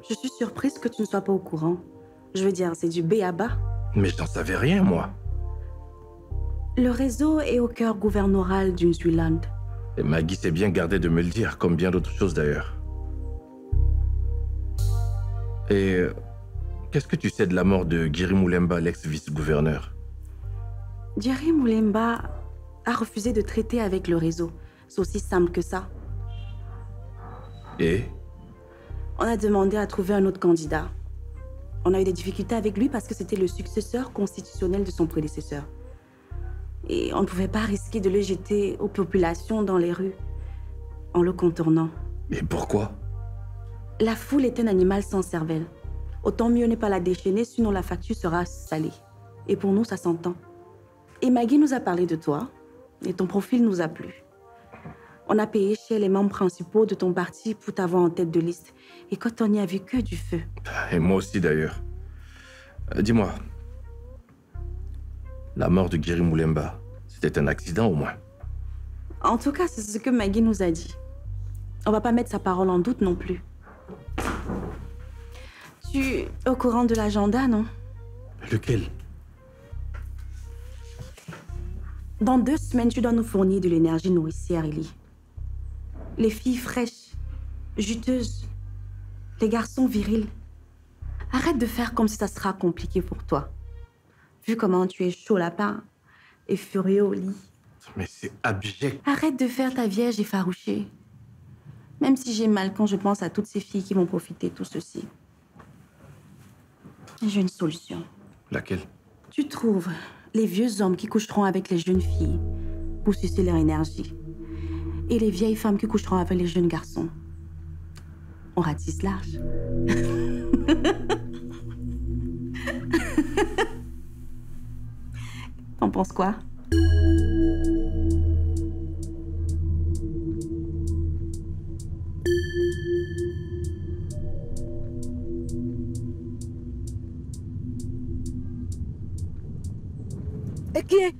Je suis surprise que tu ne sois pas au courant. Je veux dire, c'est du B à bas. Mais je n'en savais rien, moi. Le réseau est au cœur gouvernoral d'une Zuiland. Et Maggie s'est bien gardée de me le dire, comme bien d'autres choses d'ailleurs. Et qu'est-ce que tu sais de la mort de Giri Moulemba, l'ex-vice-gouverneur? Giri Moulemba a refusé de traiter avec le réseau. C'est aussi simple que ça. Et? On a demandé à trouver un autre candidat. On a eu des difficultés avec lui parce que c'était le successeur constitutionnel de son prédécesseur. Et on ne pouvait pas risquer de le jeter aux populations dans les rues en le contournant. Et pourquoi? La foule est un animal sans cervelle. Autant mieux ne pas la déchaîner, sinon la facture sera salée. Et pour nous, ça s'entend. Et Maggie nous a parlé de toi, et ton profil nous a plu. On a payé chez les membres principaux de ton parti pour t'avoir en tête de liste. Et quand on n'y a vu que du feu. Et moi aussi d'ailleurs. Dis-moi, la mort de Giri Moulemba, c'était un accident au moins? En tout cas, c'est ce que Maggie nous a dit. On va pas mettre sa parole en doute non plus. Tu es au courant de l'agenda, non? Lequel? Dans 2 semaines, tu dois nous fournir de l'énergie nourricière, Ellie. Les filles fraîches, juteuses, les garçons virils. Arrête de faire comme si ça sera compliqué pour toi. Vu comment tu es chaud lapin et furieux au lit. Mais c'est abject. Arrête de faire ta vierge effarouchée. Même si j'ai mal quand je pense à toutes ces filles qui vont profiter de tout ceci. J'ai une solution. Laquelle? Tu trouves les vieux hommes qui coucheront avec les jeunes filles pour sucer leur énergie. Et les vieilles femmes qui coucheront avec les jeunes garçons. On ratisse large. T'en penses quoi? Et qui est?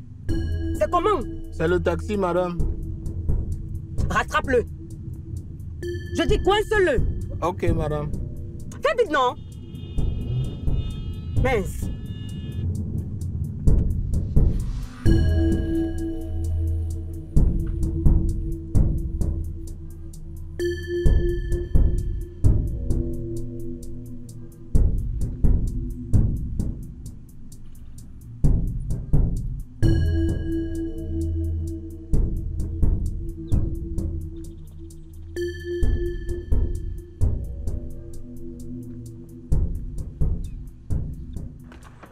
C'est comment? C'est le taxi, madame. Rattrape-le. Je dis coince-le. Ok, madame. Fais vite, non? Mince.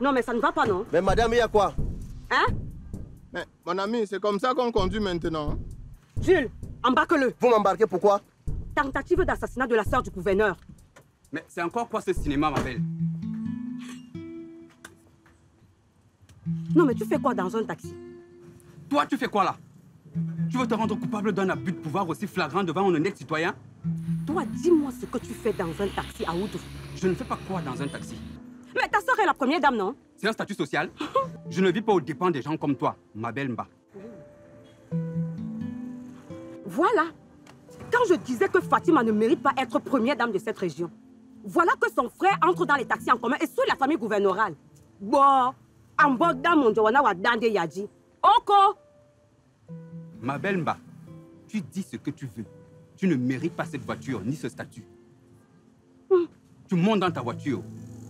Non, mais ça ne va pas, non? Mais madame, il y a quoi? Hein? Mais mon ami, c'est comme ça qu'on conduit maintenant. Jules, embarque-le. Vous m'embarquez pourquoi? Tentative d'assassinat de la sœur du gouverneur. Mais c'est encore quoi ce cinéma, ma belle? Non, mais tu fais quoi dans un taxi? Toi, tu fais quoi là? Tu veux te rendre coupable d'un abus de pouvoir aussi flagrant devant un honnête citoyen? Toi, dis-moi ce que tu fais dans un taxi à Oudou. Je ne fais pas quoi dans un taxi? Mais ta sœur est la première dame, non? C'est un statut social. Je ne vis pas aux dépens des gens comme toi, ma belle Mba. Voilà. Quand je disais que Fatima ne mérite pas être première dame de cette région, voilà que son frère entre dans les taxis en commun et suit la famille gouverneurale. Bon, en bas dans mon jowana wa dande yadi. Oko! Ma belle Mba, tu dis ce que tu veux. Tu ne mérites pas cette voiture ni ce statut. Tu montes dans ta voiture,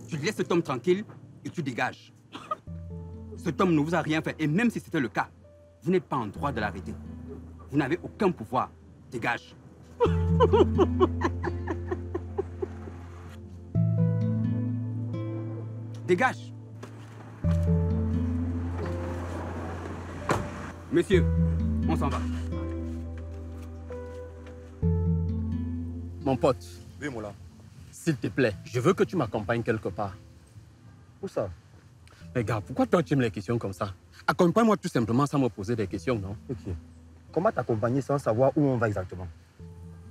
tu laisses cet homme tranquille et tu dégages. Cet homme ne vous a rien fait et même si c'était le cas, vous n'êtes pas en droit de l'arrêter. Vous n'avez aucun pouvoir. Dégage. Dégage. Monsieur, on s'en va. Mon pote, Oui, Moula. s'il te plaît, je veux que tu m'accompagnes quelque part. Où ça? Mais gars, pourquoi toi tu aimes les questions comme ça? Accompagne-moi tout simplement sans me poser des questions, non? Ok. Comment t'accompagner sans savoir où on va exactement?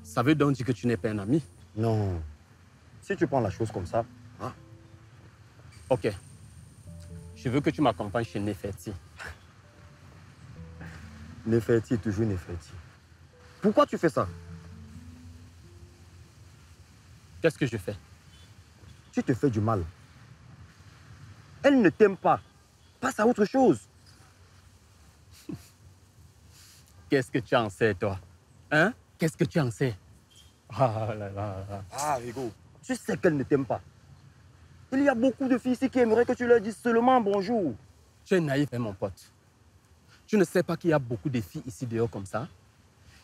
Ça veut donc dire que tu n'es pas un ami? Non. Si tu prends la chose comme ça... Ah. Ok. Je veux que tu m'accompagnes chez Neferti. Neferti, toujours Neferti. Pourquoi tu fais ça? Qu'est-ce que je fais? tu te fais du mal. Elle ne t'aime pas. Passe à autre chose. Qu'est-ce que tu en sais, toi? Hein? Qu'est-ce que tu en sais? Ah là là là. Ah, Hugo, tu sais qu'elle ne t'aime pas. Il y a beaucoup de filles ici qui aimeraient que tu leur dises seulement bonjour. Tu es naïf, hein, mon pote. Tu ne sais pas qu'il y a beaucoup de filles ici dehors comme ça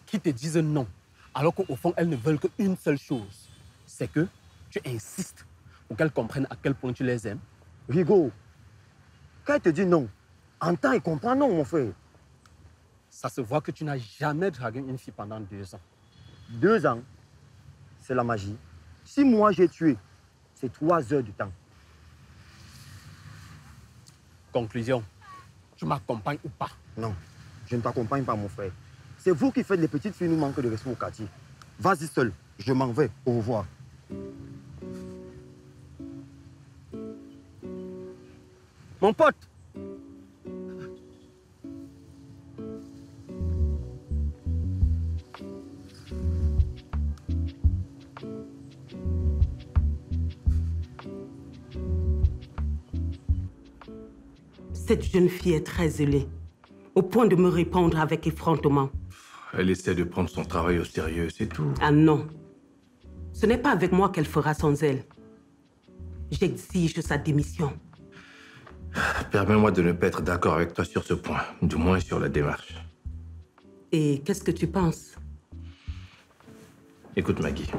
qui te disent non, alors qu'au fond, elles ne veulent qu'une seule chose. C'est que tu insistes pour qu'elles comprennent à quel point tu les aimes. Hugo, quand elle te dit non, entends et comprends non, mon frère. Ça se voit que tu n'as jamais dragué une fille pendant 2 ans. 2 ans, c'est la magie. Si moi j'ai tué, c'est 3 heures du temps. Conclusion, tu m'accompagnes ou pas? Non, je ne t'accompagne pas, mon frère. C'est vous qui faites les petites filles nous manquent de respect au quartier. Vas-y seul, je m'en vais. Au revoir. Mon pote! Cette jeune fille est très zélée, au point de me répondre avec effrontement. Elle essaie de prendre son travail au sérieux, c'est tout. Ah non, ce n'est pas avec moi qu'elle fera son zèle. J'exige sa démission. Permets-moi de ne pas être d'accord avec toi sur ce point, du moins sur la démarche. Et qu'est-ce que tu penses? Écoute Maggie,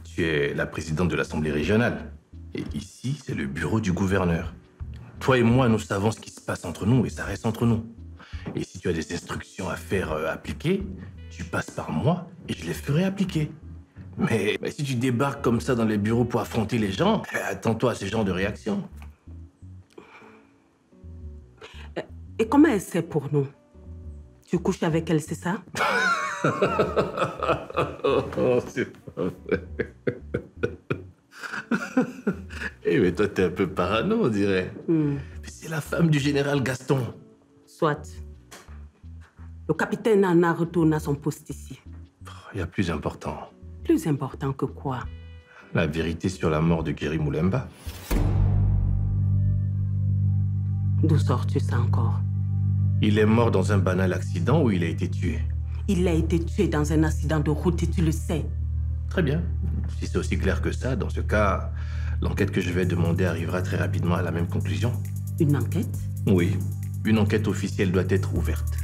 tu es la présidente de l'Assemblée régionale. Et ici, c'est le bureau du gouverneur. Toi et moi, nous savons ce qui se passe entre nous et ça reste entre nous. Et si tu as des instructions à faire appliquer, tu passes par moi et je les ferai appliquer. Mais si tu débarques comme ça dans les bureaux pour affronter les gens, attends-toi à ce genre de réaction. Et comment elle sait pour nous? Tu couches avec elle, c'est ça? Oh, c'est pas vrai. Eh, mais toi, t'es un peu parano, on dirait. Mais c'est la femme du général Gaston. Soit. Le capitaine Anna retourne à son poste ici. Il y a plus important. Plus important que quoi? La vérité sur la mort de Guéry Moulemba. D'où sors-tu ça encore? Il est mort dans un banal accident ou il a été tué? Il a été tué dans un accident de route et tu le sais. Très bien. Si c'est aussi clair que ça, dans ce cas, l'enquête que je vais demander arrivera très rapidement à la même conclusion. Une enquête? Oui, une enquête officielle doit être ouverte.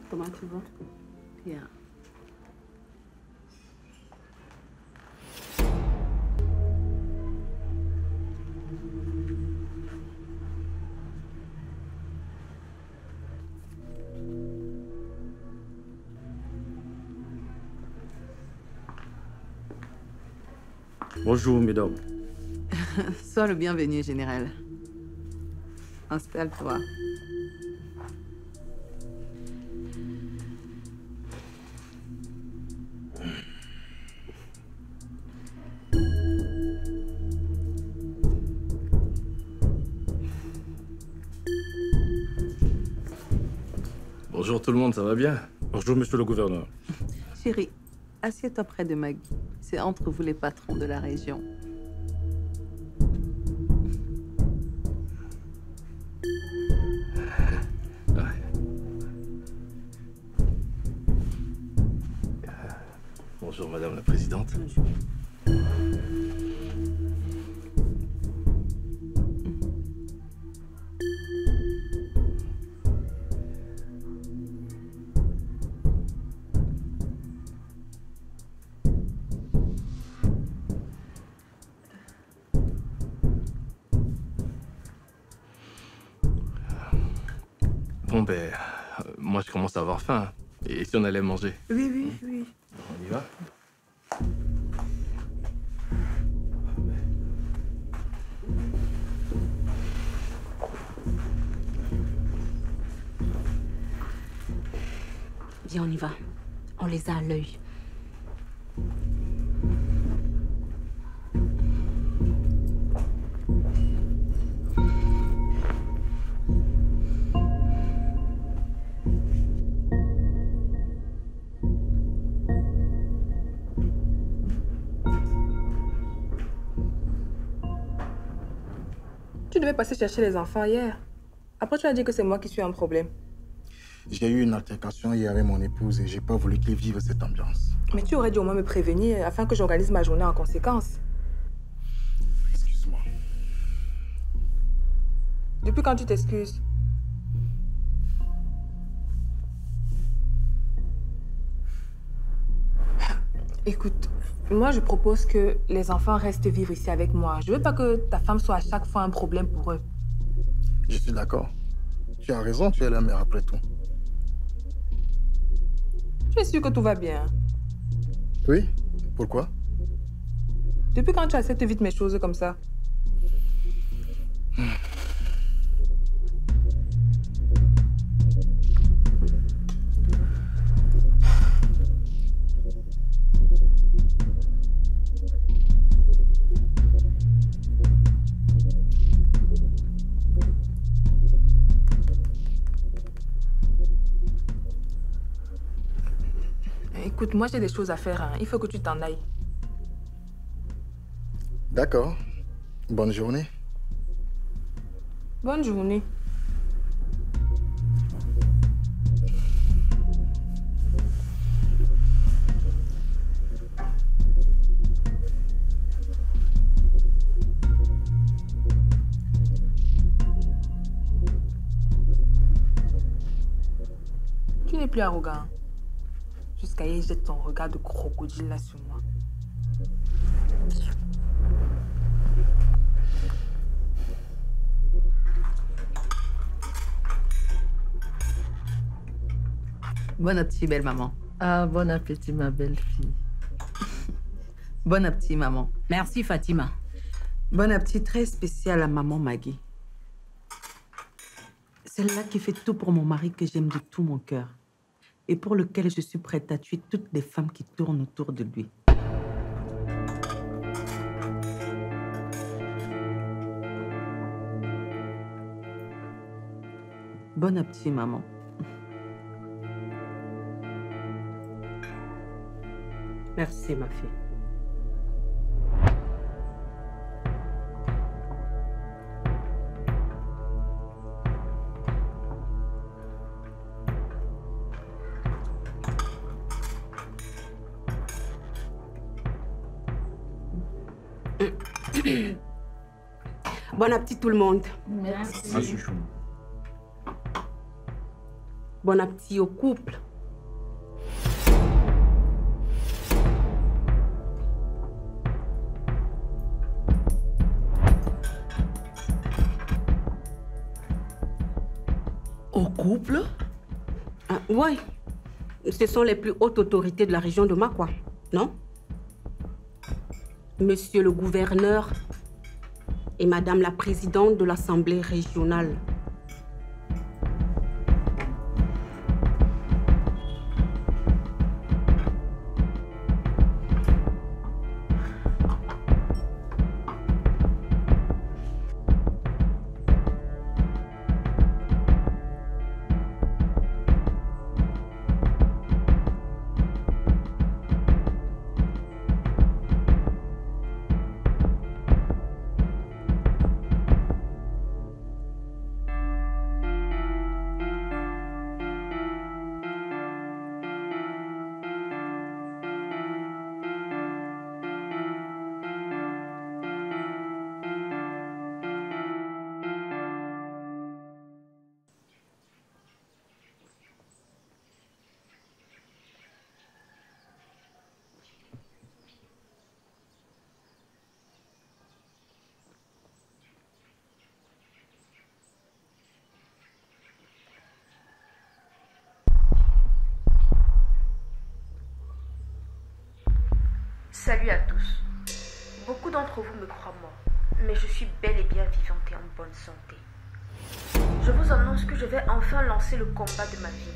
Comment tu vas? Bien. Bonjour, mesdames. Sois le bienvenu, général. Installe-toi. Bonjour tout le monde, ça va bien? Bonjour, monsieur le gouverneur. Chérie, assieds-toi près de Maggie. C'est entre vous les patrons de la région. Bonjour Madame la Présidente. Bonjour. Bon, ben, moi, je commence à avoir faim. Et si on allait manger? Oui, oui, oui. On y va? Viens, on y va. On les a à l'œil. Tu devais passer chercher les enfants hier. Après, tu as dit que c'est moi qui suis un problème. J'ai eu une altercation hier avec mon épouse et j'ai pas voulu qu'ils vivent cette ambiance. Mais tu aurais dû au moins me prévenir afin que j'organise ma journée en conséquence. Excuse-moi. Depuis quand tu t'excuses? Écoute, moi je propose que les enfants restent vivre ici avec moi. Je veux pas que ta femme soit à chaque fois un problème pour eux. Je suis d'accord. Tu as raison, tu es la mère après tout. Tu es sûr que tout va bien? Oui? Pourquoi? Depuis quand tu acceptes vite mes choses comme ça? Écoute, moi j'ai des choses à faire. Hein. Il faut que tu t'en ailles. D'accord. Bonne journée. Bonne journée. Tu n'es plus arrogant. Jusqu'à hier, jette ton regard de crocodile là sur moi. Bon appétit, belle maman. Ah, bon appétit, ma belle fille. Bon appétit, maman. Merci, Fatima. Bon appétit très spécial à maman Maggie. Celle-là qui fait tout pour mon mari que j'aime de tout mon cœur. Et pour lequel je suis prête à tuer toutes les femmes qui tournent autour de lui. Bon appétit, maman. Merci, ma fille. Bon appétit tout le monde. Merci. Bon appétit au couple. Au couple? Ah, oui. Ce sont les plus hautes autorités de la région de Makwa, non? Monsieur le gouverneur et Madame la présidente de l'Assemblée régionale. Salut à tous. Beaucoup d'entre vous me croient mort, mais je suis bel et bien vivante et en bonne santé. Je vous annonce que je vais enfin lancer le combat de ma vie.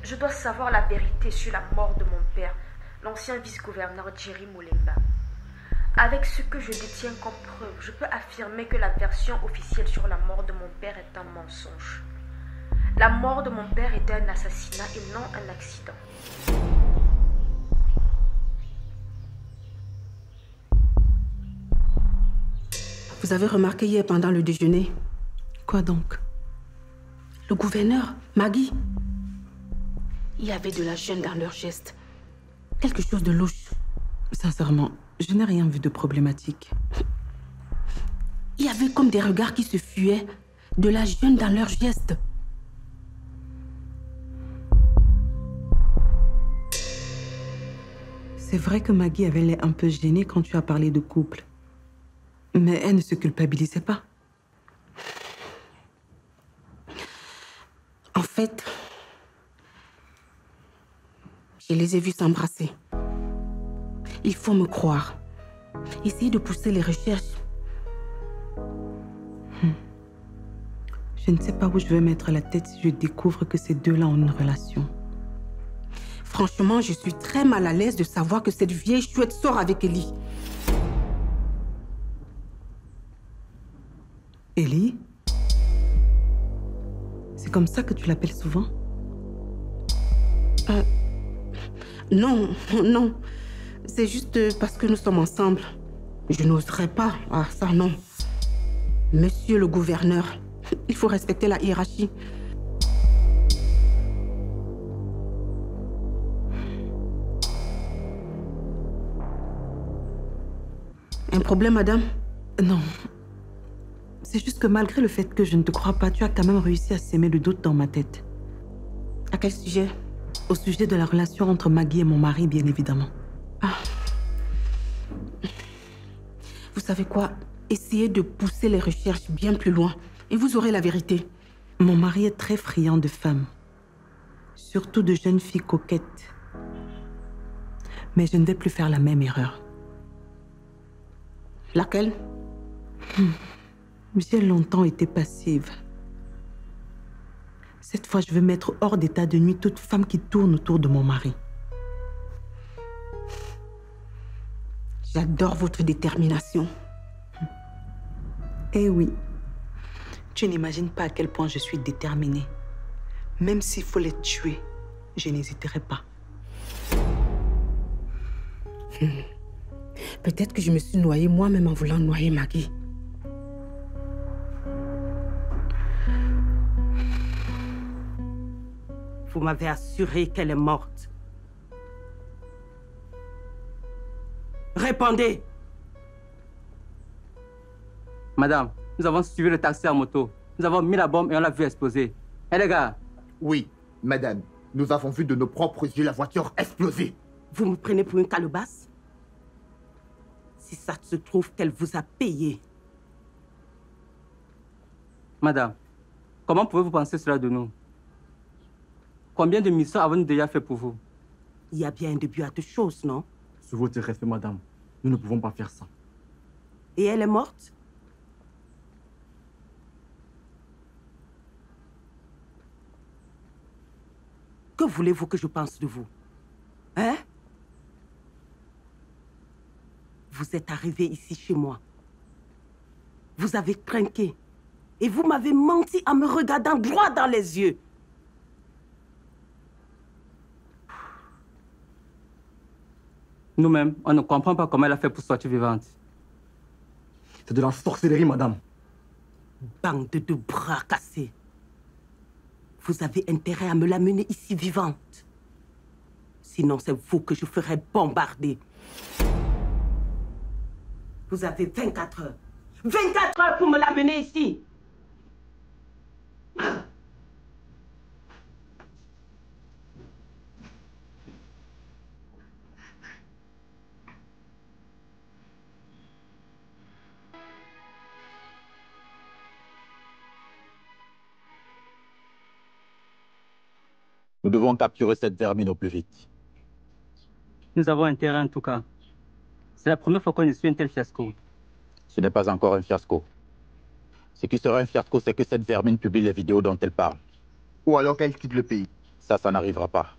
Je dois savoir la vérité sur la mort de mon père, l'ancien vice-gouverneur Jerry Mulemba. Avec ce que je détiens comme preuve, je peux affirmer que la version officielle sur la mort de mon père est un mensonge. La mort de mon père était un assassinat et non un accident. Vous avez remarqué hier pendant le déjeuner? Quoi donc? Le gouverneur, Maggie. Il y avait de la gêne dans leurs gestes. Quelque chose de louche. Sincèrement, je n'ai rien vu de problématique. Il y avait comme des regards qui se fuyaient, de la gêne dans leurs gestes. C'est vrai que Maggie avait l'air un peu gênée quand tu as parlé de couple. Mais elle ne se culpabilisait pas. En fait, je les ai vus s'embrasser. Il faut me croire. Essayez de pousser les recherches. Je ne sais pas où je vais mettre la tête si je découvre que ces deux-là ont une relation. Franchement, je suis très mal à l'aise de savoir que cette vieille chouette sort avec Ellie. Ellie? C'est comme ça que tu l'appelles souvent? Non, non. C'est juste parce que nous sommes ensemble. Je n'oserais pas. Ah, ça, non. Monsieur le gouverneur, il faut respecter la hiérarchie. Un problème, madame? Non. C'est juste que malgré le fait que je ne te crois pas, tu as quand même réussi à s'aimer le doute dans ma tête. À quel sujet? Au sujet de la relation entre Maggie et mon mari, bien évidemment. Ah. Vous savez quoi? Essayez de pousser les recherches bien plus loin et vous aurez la vérité. Mon mari est très friand de femmes. Surtout de jeunes filles coquettes. Mais je ne vais plus faire la même erreur. Laquelle? J'ai longtemps été passive. Cette fois, je veux mettre hors d'état de nuit toute femme qui tourne autour de mon mari. J'adore votre détermination. Eh oui. Tu n'imagines pas à quel point je suis déterminée. Même s'il faut les tuer, je n'hésiterai pas. Peut-être que je me suis noyée moi-même en voulant noyer Maggie. Vous m'avez assuré qu'elle est morte. Répondez! Madame, nous avons suivi le taxi à moto. Nous avons mis la bombe et on l'a vu exploser. Eh les gars? Oui, madame. Nous avons vu de nos propres yeux la voiture exploser. Vous me prenez pour une calebasse? Si ça se trouve qu'elle vous a payé. Madame, comment pouvez-vous penser cela de nous? Combien de missions avons-nous déjà fait pour vous? Il y a bien un début à toute chose, non? Sous votre respect, madame, nous ne pouvons pas faire ça. Et elle est morte? Que voulez-vous que je pense de vous? Hein? Vous êtes arrivé ici chez moi. Vous avez trinqué. Et vous m'avez menti en me regardant droit dans les yeux. Nous-mêmes, on ne comprend pas comment elle a fait pour sortir vivante. C'est de la sorcellerie, madame. Bande de bras cassés. Vous avez intérêt à me l'amener ici vivante. Sinon, c'est vous que je ferai bombarder. Vous avez 24 heures. 24 heures pour me l'amener ici. Nous devons capturer cette vermine au plus vite. Nous avons intérêt en tout cas. C'est la première fois qu'on essuie un tel fiasco. Ce n'est pas encore un fiasco. Ce qui sera un fiasco, c'est que cette vermine publie les vidéos dont elle parle. Ou alors qu'elle quitte le pays. Ça n'arrivera pas.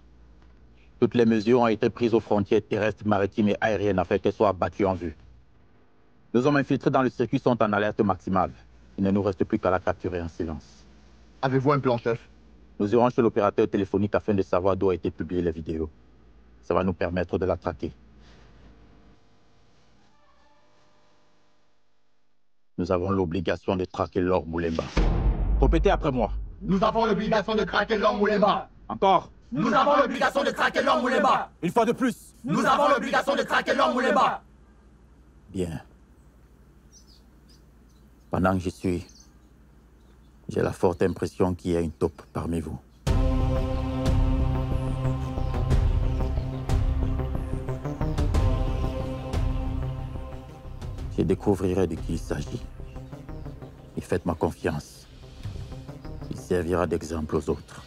Toutes les mesures ont été prises aux frontières terrestres, maritimes et aériennes afin qu'elles soient abattues en vue. Nos hommes infiltrés dans le circuit sont en alerte maximale. Il ne nous reste plus qu'à la capturer en silence. Avez-vous un plan, chef? Nous irons chez l'opérateur téléphonique afin de savoir d'où a été publiée les vidéos. Ça va nous permettre de la traquer. Nous avons l'obligation de traquer Laure Moulemba. Répétez après moi. Nous avons l'obligation de traquer Laure Moulemba. Encore. Nous avons l'obligation de traquer Laure Moulemba. Une fois de plus. Nous avons l'obligation de traquer Laure Moulemba. Bien. Pendant que j'y suis, j'ai la forte impression qu'il y a une taupe parmi vous. Je découvrirai de qui il s'agit. Et faites-moi confiance. Il servira d'exemple aux autres.